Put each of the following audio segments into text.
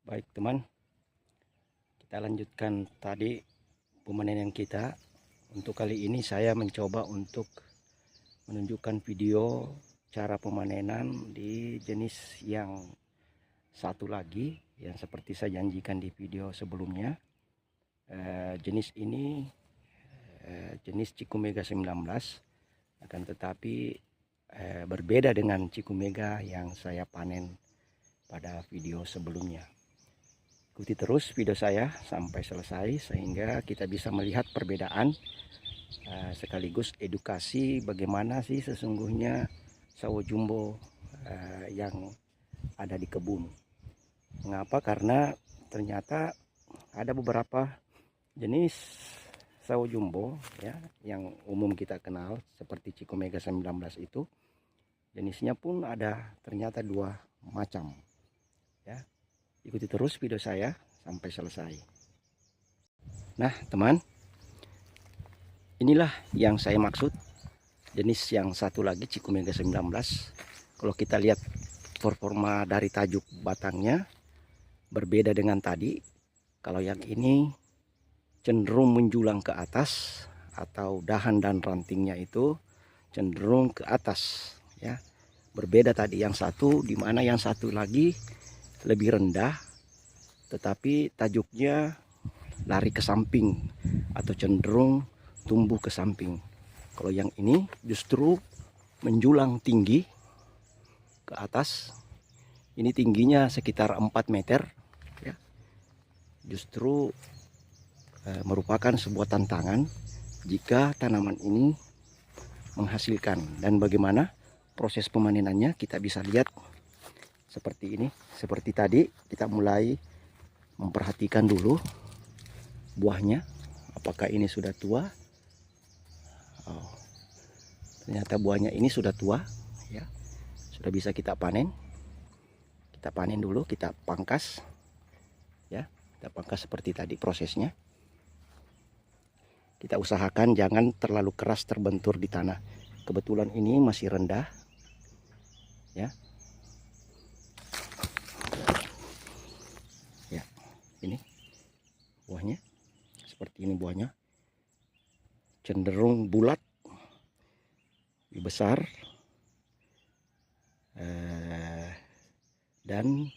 Baik teman, kita lanjutkan tadi pemanenan kita. Untuk kali ini saya mencoba untuk menunjukkan video cara pemanenan di jenis yang satu lagi yang seperti saya janjikan di video sebelumnya. Jenis ini jenis Cikumega 19, akan tetapi berbeda dengan Cikumega yang saya panen pada video sebelumnya. Ikuti terus video saya sampai selesai sehingga kita bisa melihat perbedaan sekaligus edukasi bagaimana sih sesungguhnya sawo jumbo yang ada di kebun. Mengapa? Karena ternyata ada beberapa jenis sawo jumbo ya yang umum kita kenal seperti Cikumega 19 itu, jenisnya pun ada ternyata dua macam ya. Ikuti terus video saya sampai selesai. Nah teman, inilah yang saya maksud, jenis yang satu lagi Cikumega 19. Kalau kita lihat performa dari tajuk batangnya berbeda dengan tadi. Kalau yang ini cenderung menjulang ke atas, atau dahan dan rantingnya itu cenderung ke atas ya. Berbeda tadi yang satu, di mana yang satu lagi lebih rendah tetapi tajuknya lari ke samping atau cenderung tumbuh ke samping. Kalau yang ini justru menjulang tinggi ke atas. Ini tingginya sekitar 4 meter ya. Justru merupakan sebuah tantangan jika tanaman ini menghasilkan. Dan bagaimana proses pemanenannya kita bisa lihat seperti ini. Seperti tadi kita mulai memperhatikan dulu buahnya, apakah ini sudah tua. Ternyata buahnya ini sudah tua ya, sudah bisa kita panen. Kita panen dulu, kita pangkas ya, kita pangkas seperti tadi prosesnya. Kita usahakan jangan terlalu keras terbentur di tanah. Kebetulan ini masih rendah ya. Ini buahnya seperti ini, buahnya cenderung bulat, lebih besar, dan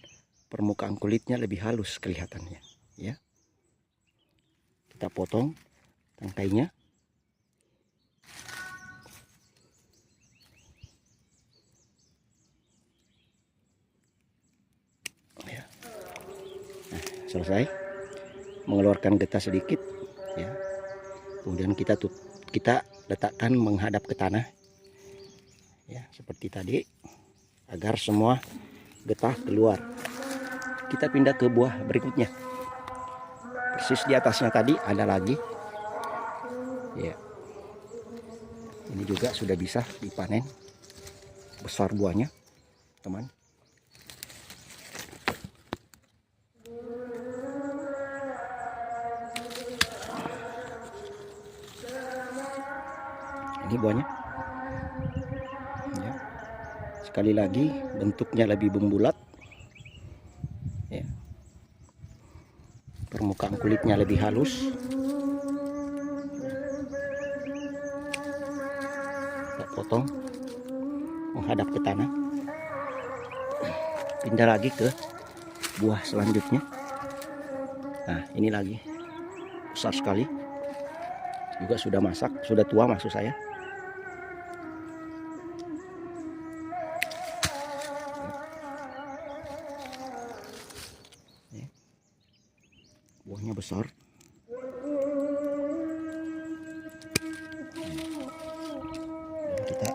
permukaan kulitnya lebih halus kelihatannya ya. Kita potong tangkainya. Selesai, mengeluarkan getah sedikit ya, kemudian kita letakkan menghadap ke tanah ya, seperti tadi, agar semua getah keluar. Kita pindah ke buah berikutnya, persis di atasnya tadi ada lagi ya. Ini juga sudah bisa dipanen, besar buahnya teman. Ini buahnya ya. Sekali lagi bentuknya lebih membulat ya. Permukaan kulitnya lebih halus. Kita potong menghadap ke tanah. Pindah lagi ke buah selanjutnya. Nah ini lagi besar sekali, juga sudah masak, sudah tua maksud saya. Buahnya besar. Kita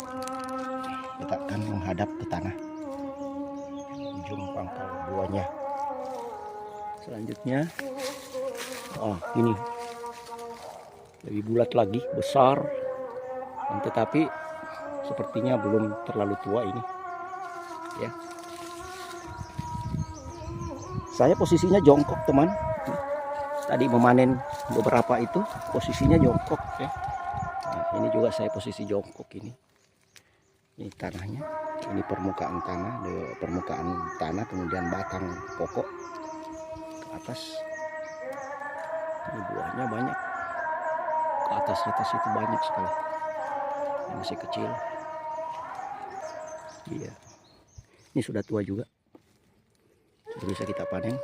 letakkan menghadap ke tanah ujung pangkal buahnya. Selanjutnya ini lebih bulat lagi, besar, tetapi sepertinya belum terlalu tua ini ya. Saya posisinya jongkok teman. Tadi memanen beberapa itu posisinya jongkok ya. Nah, ini juga saya posisi jongkok ini. Ini tanahnya, ini permukaan tanah, kemudian batang pokok. atas. Ini buahnya banyak, ke atas itu banyak sekali. Yang masih kecil. Iya, ini sudah tua juga, sudah bisa kita panen.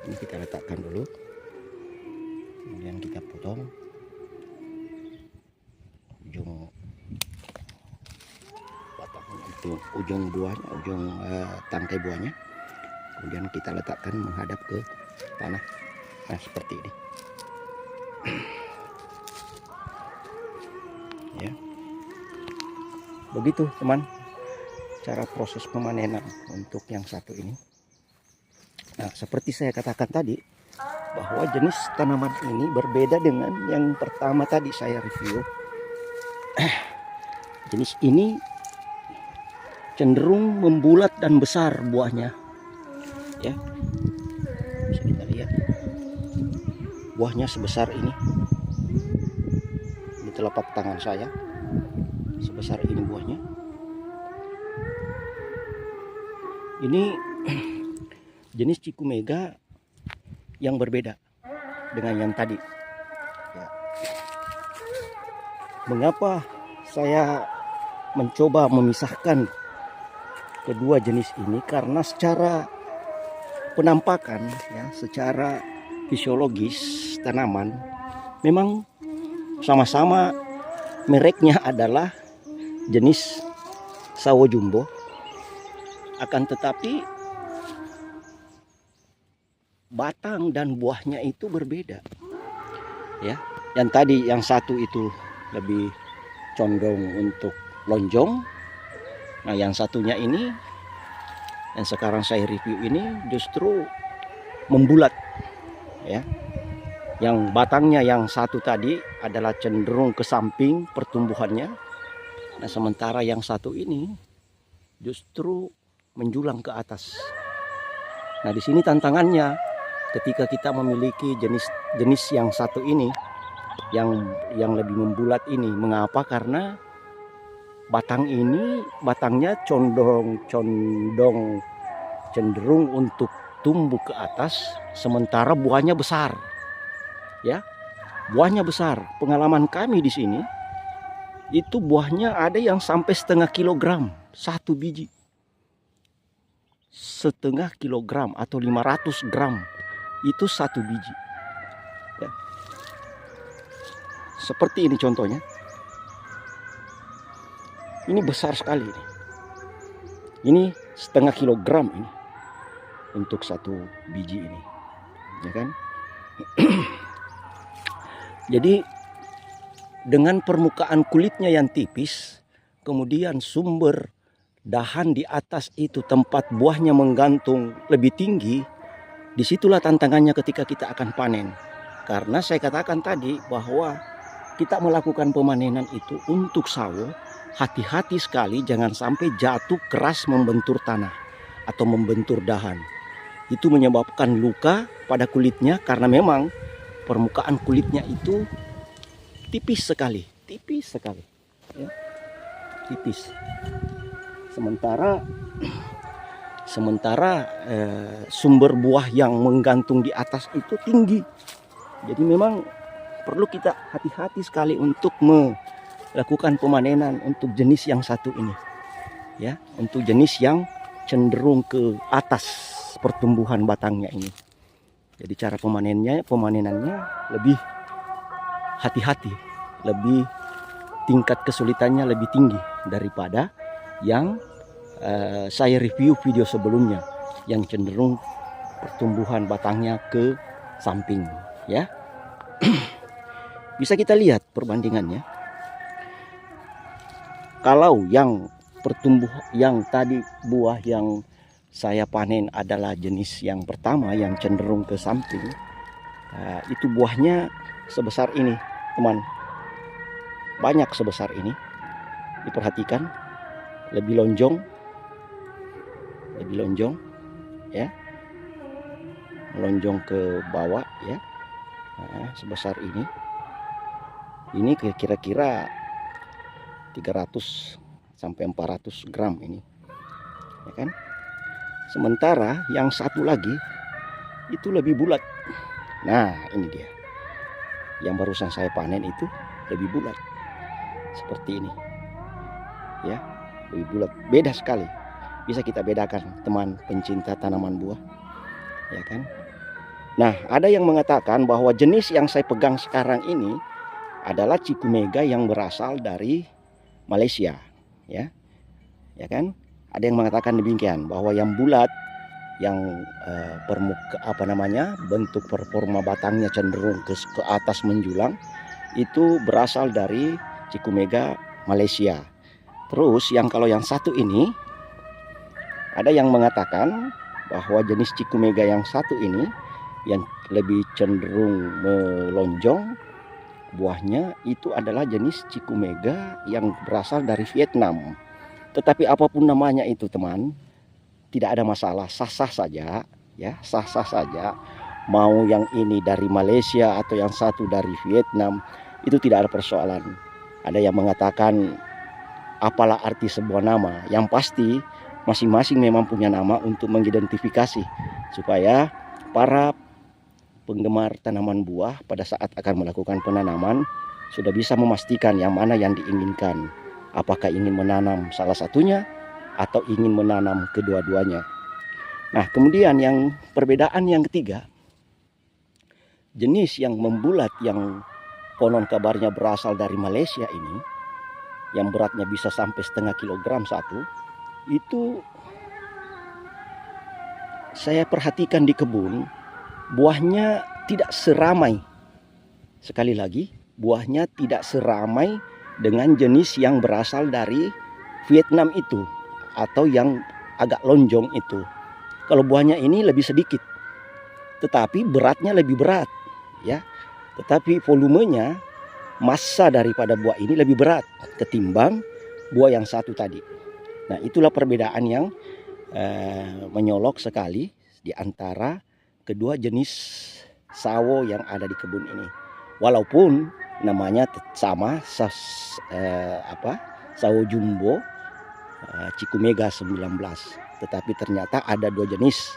Ini kita letakkan dulu, kemudian kita potong ujung batang itu, ujung buahnya, ujung tangkai buahnya, kemudian kita letakkan menghadap ke tanah. Nah, seperti ini. Ya, begitu teman cara proses pemanenan untuk yang satu ini. Nah, seperti saya katakan tadi, bahwa jenis tanaman ini berbeda dengan yang pertama tadi saya review. Jenis ini cenderung membulat dan besar buahnya. Ya, bisa kita lihat buahnya sebesar ini. Di telapak tangan saya, sebesar ini buahnya. Ini jenis cikumega yang berbeda dengan yang tadi. Ya. Mengapa saya mencoba memisahkan kedua jenis ini? Karena secara penampakan, ya, secara fisiologis tanaman memang sama-sama mereknya adalah jenis sawo jumbo, akan tetapi batang dan buahnya itu berbeda. Ya, yang tadi yang satu itu lebih condong untuk lonjong. Nah, yang satunya ini yang sekarang saya review ini justru membulat. Ya. Yang batangnya yang satu tadi adalah cenderung ke samping pertumbuhannya. Nah, sementara yang satu ini justru menjulang ke atas. Nah, di sini tantangannya ketika kita memiliki jenis yang satu ini, yang lebih membulat ini. Mengapa? Karena batangnya cenderung untuk tumbuh ke atas, sementara buahnya besar. Ya, buahnya besar. Pengalaman kami di sini itu buahnya ada yang sampai setengah kilogram satu biji, setengah kilogram atau 500 gram itu satu biji. Ya. Seperti ini contohnya. Ini besar sekali. Ini setengah kilogram ini untuk satu biji ini, ya kan? Jadi dengan permukaan kulitnya yang tipis, kemudian sumber dahan di atas itu tempat buahnya menggantung lebih tinggi, disitulah tantangannya ketika kita akan panen. Karena saya katakan tadi bahwa kita melakukan pemanenan itu untuk sawo, hati-hati sekali jangan sampai jatuh keras membentur tanah atau membentur dahan. Itu menyebabkan luka pada kulitnya karena memang permukaan kulitnya itu tipis sekali, ya, tipis. Sementara sumber buah yang menggantung di atas itu tinggi. Jadi memang perlu kita hati-hati sekali untuk melakukan pemanenan untuk jenis yang satu ini, ya, untuk jenis yang cenderung ke atas pertumbuhan batangnya ini. Jadi cara pemanenannya lebih hati-hati, lebih tingkat kesulitannya lebih tinggi daripada yang saya review video sebelumnya yang cenderung pertumbuhan batangnya ke samping, ya. Bisa kita lihat perbandingannya. Kalau yang tadi buah yang saya panen adalah jenis yang pertama yang cenderung ke samping, itu buahnya sebesar ini, teman. Banyak sebesar ini. Diperhatikan, lebih lonjong, ya, melonjong ke bawah, ya. Nah, sebesar ini. Ini kira-kira 300 sampai 400 gram ini, ya kan? Sementara yang satu lagi itu lebih bulat. Nah, ini dia. Yang barusan saya panen itu lebih bulat. Seperti ini. Ya, lebih bulat. Beda sekali. Bisa kita bedakan, teman pencinta tanaman buah. Ya kan? Nah, ada yang mengatakan bahwa jenis yang saya pegang sekarang ini adalah Cikumega yang berasal dari Malaysia, ya kan? Ada yang mengatakan demikian, bahwa yang bulat, yang bentuk performa batangnya cenderung ke atas menjulang, itu berasal dari Cikumega Malaysia. Terus kalau yang satu ini, ada yang mengatakan bahwa jenis Cikumega yang satu ini yang lebih cenderung melonjong buahnya itu adalah jenis Cikumega yang berasal dari Vietnam. Tetapi apapun namanya itu, teman, tidak ada masalah, sah-sah saja, ya, sah-sah saja. Mau yang ini dari Malaysia atau yang satu dari Vietnam, itu tidak ada persoalan. Ada yang mengatakan apalah arti sebuah nama. Yang pasti masing-masing memang punya nama untuk mengidentifikasi, supaya para penggemar tanaman buah pada saat akan melakukan penanaman sudah bisa memastikan yang mana yang diinginkan. Apakah ingin menanam salah satunya atau ingin menanam kedua-duanya. Nah, kemudian yang perbedaan yang ketiga, jenis yang membulat yang konon kabarnya berasal dari Malaysia ini, yang beratnya bisa sampai setengah kilogram satu, itu saya perhatikan di kebun, buahnya tidak seramai, sekali lagi, buahnya tidak seramai dengan jenis yang berasal dari Vietnam itu, atau yang agak lonjong itu. Kalau buahnya ini lebih sedikit, tetapi beratnya lebih berat, ya. Tetapi volumenya, massa daripada buah ini lebih berat ketimbang buah yang satu tadi. Nah, itulah perbedaan yang menyolok sekali di antara kedua jenis sawo yang ada di kebun ini. Walaupun namanya sama, sawo jumbo Cikumega 19, tetapi ternyata ada dua jenis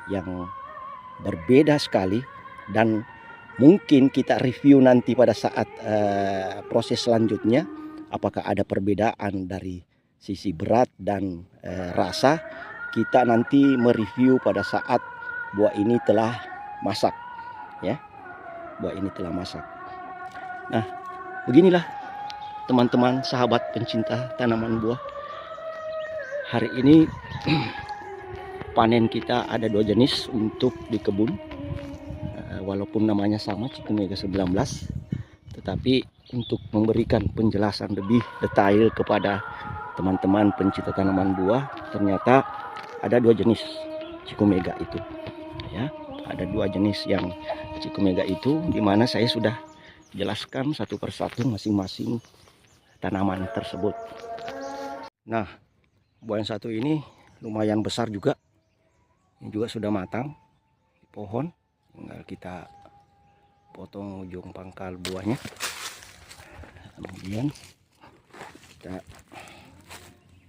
yang berbeda sekali, dan mungkin kita review nanti pada saat proses selanjutnya apakah ada perbedaan dari sisi berat dan rasa. Kita nanti mereview pada saat buah ini telah masak, ya, buah ini telah masak. Nah, beginilah teman-teman sahabat pencinta tanaman buah. Hari ini panen kita ada dua jenis untuk di kebun, walaupun namanya sama, Cikumega 19, tetapi untuk memberikan penjelasan lebih detail kepada teman-teman pencinta tanaman buah, ternyata ada dua jenis Cikumega itu, ya, ada dua jenis yang Cikumega itu, dimana saya sudah jelaskan satu persatu masing-masing tanaman tersebut. Nah, buah yang satu ini lumayan besar juga, ini juga sudah matang di pohon, tinggal kita potong ujung pangkal buahnya, kemudian kita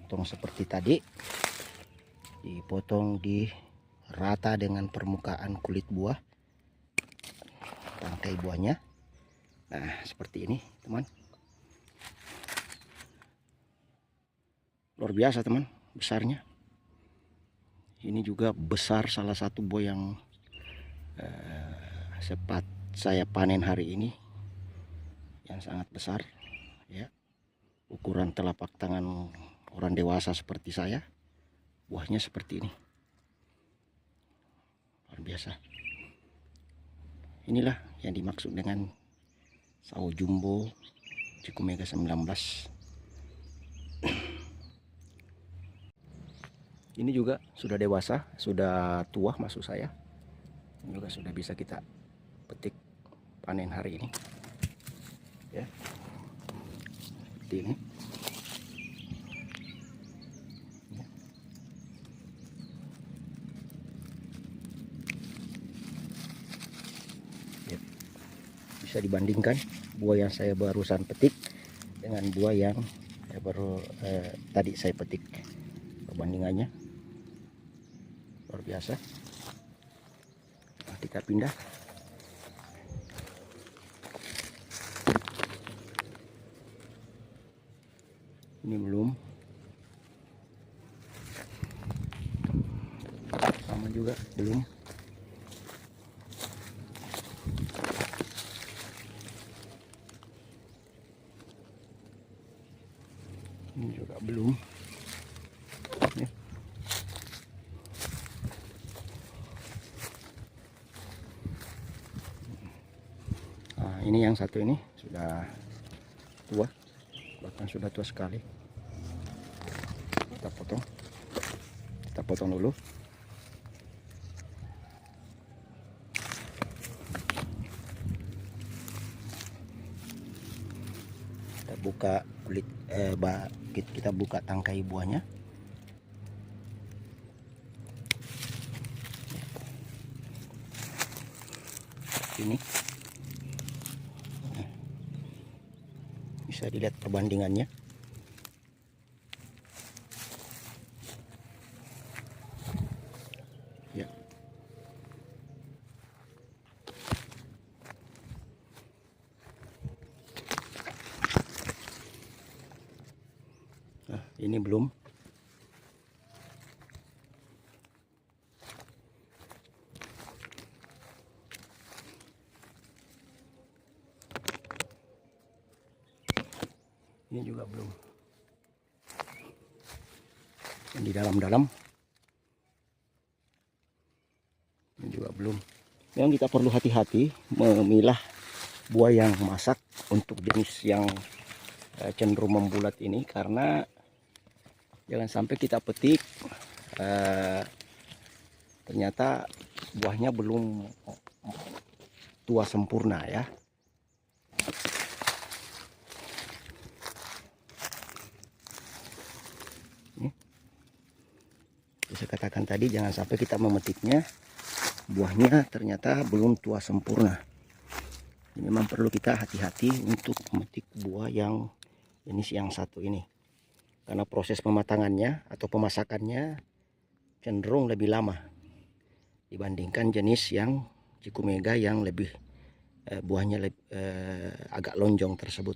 potong seperti tadi, dipotong di rata dengan permukaan kulit buah, tangkai buahnya. Nah, seperti ini, teman. Luar biasa, teman, besarnya. Ini juga besar, salah satu buah yang sempat saya panen hari ini, yang sangat besar, ya. Ukuran telapak tangan orang dewasa seperti saya, buahnya seperti ini. Luar biasa. Inilah yang dimaksud dengan sawo jumbo Cikumega 19. Ini juga sudah dewasa, sudah tua maksud saya. Ini juga sudah bisa kita petik panen hari ini, ya, seperti ini. bisa dibandingkan buah yang saya barusan petik dengan buah yang tadi saya petik. Perbandingannya luar biasa. Nah, kita pindah. Ini belum, sama juga belum. Ini juga belum. Ya. Nah, ini yang satu ini sudah tua, bahkan sudah tua sekali. Kita potong dulu. Kita buka kulit, kita buka tangkai buahnya. Ini bisa dilihat perbandingannya. Ya. Nah, ini belum. Ini juga belum. Yang di dalam-dalam ini juga belum. Memang kita perlu hati-hati memilah buah yang masak untuk jenis yang cenderung membulat ini, karena jangan sampai kita petik ternyata buahnya belum tua sempurna ya. Saya katakan tadi, jangan sampai kita memetiknya buahnya ternyata belum tua sempurna. Memang perlu kita hati-hati untuk memetik buah yang jenis yang satu ini, karena proses pematangannya atau pemasakannya cenderung lebih lama dibandingkan jenis yang cikumega yang lebih buahnya agak lonjong tersebut.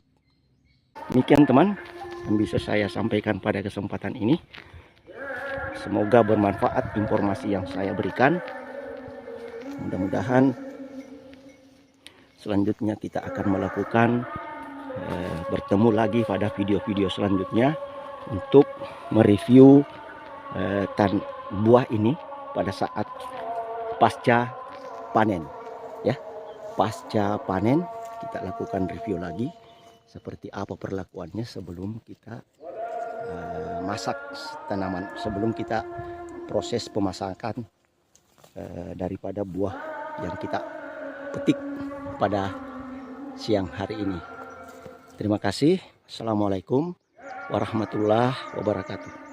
Demikian teman yang bisa saya sampaikan pada kesempatan ini. Semoga bermanfaat informasi yang saya berikan. Mudah-mudahan selanjutnya kita akan melakukan bertemu lagi pada video-video selanjutnya untuk mereview buah ini pada saat pasca panen ya. Pasca panen kita lakukan review lagi seperti apa perlakuannya sebelum kita masak tanaman, sebelum kita proses pemasakan daripada buah yang kita petik pada siang hari ini. Terima kasih. Assalamualaikum warahmatullahi wabarakatuh.